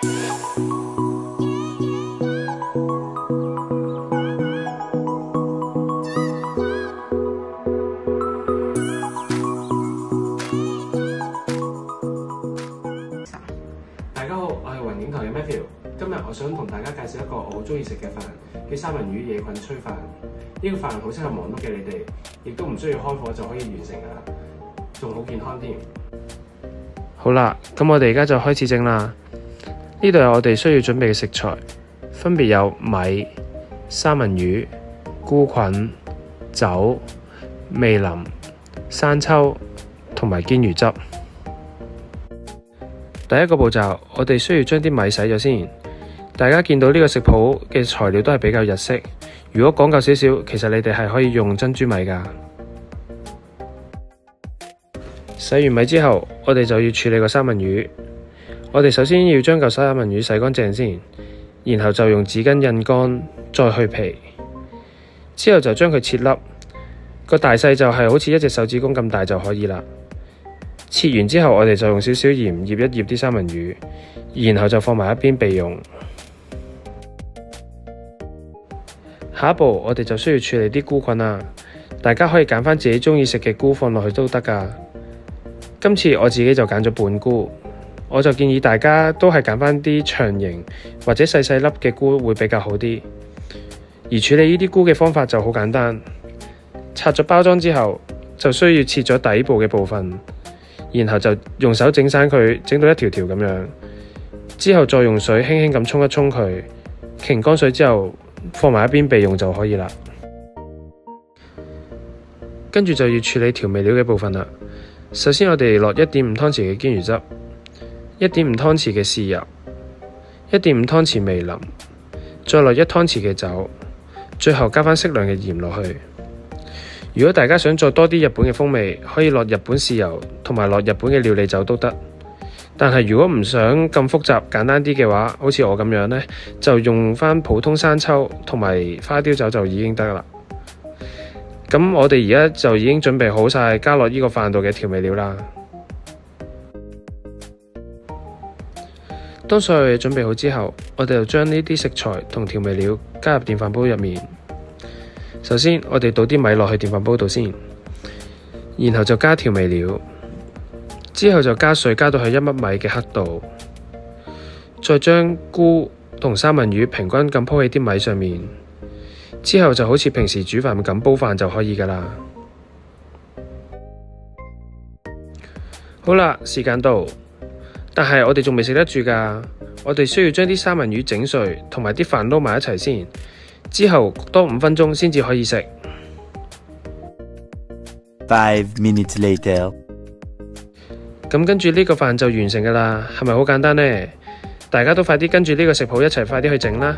大家好，我係雲影台嘅 Matthew。今日我想同大家介紹一個我好中意食嘅飯，叫三文魚野菌炊飯。呢個飯好適合忙碌嘅你哋，亦都唔需要開火就可以完成㗎啦，仲好健康添。好啦，咁我哋而家就開始整啦。呢度有我哋需要準備嘅食材，分別有米、三文魚、菇菌、酒、味淋、生抽同埋堅魚汁。第一個步驟，我哋需要將啲米洗咗先。大家見到呢個食譜嘅材料都係比較日式，如果講究少少，其實你哋係可以用珍珠米㗎。洗完米之後，我哋就要處理個三文魚。我哋首先要將嚿三文魚洗乾淨先，然後就用紙巾印乾，再去皮。之後就將佢切粒，個大細就係好似一隻手指公咁大就可以啦。切完之後，我哋就用少少鹽醃一醃啲三文魚，然後就放埋一邊備用。下一步，我哋就需要處理啲菇菌啦。大家可以揀返自己鍾意食嘅菇放落去都得㗎。今次我自己就揀咗半菇，我就建議大家都係揀返啲長形或者細細粒嘅菇會比較好啲。而處理呢啲菇嘅方法就好簡單，拆咗包裝之後，就需要切咗底部嘅部分。然後就用手整散佢，整到一條條咁樣，之後再用水輕輕咁沖一沖佢，擎乾水之後放埋一邊備用就可以啦。跟住就要處理調味料嘅部分啦。首先我哋落1.5湯匙嘅堅魚汁，1.5湯匙嘅豉油，1.5湯匙味淋，再落1湯匙嘅酒，最後加返適量嘅鹽落去。如果大家想再多啲日本嘅風味，可以落日本豉油同埋落日本嘅料理酒都得。但係如果唔想咁複雜，簡單啲嘅話，好似我咁樣呢，就用返普通生抽同埋花雕酒就已經得啦。咁我哋而家就已經準備好晒加落呢個飯度嘅調味料啦。當所有嘢準備好之後，我哋就將呢啲食材同調味料加入電飯煲入面。首先，我哋倒啲米落去電飯煲度先，然後就加調味料，之後就加水，加到去1粒米嘅刻度，再將菇同三文魚平均咁鋪喺啲米上面，之後就好似平時煮飯咁煲飯就可以㗎喇。好啦，時間到，但係我哋仲未食得住㗎，我哋需要將啲三文魚整碎，同埋啲飯撈埋一齊先。之後多5分鐘先至可以食。5 minutes later， 咁跟住呢個飯就完成㗎喇，係咪好簡單呢？大家都快啲跟住呢個食譜一齊快啲去整啦！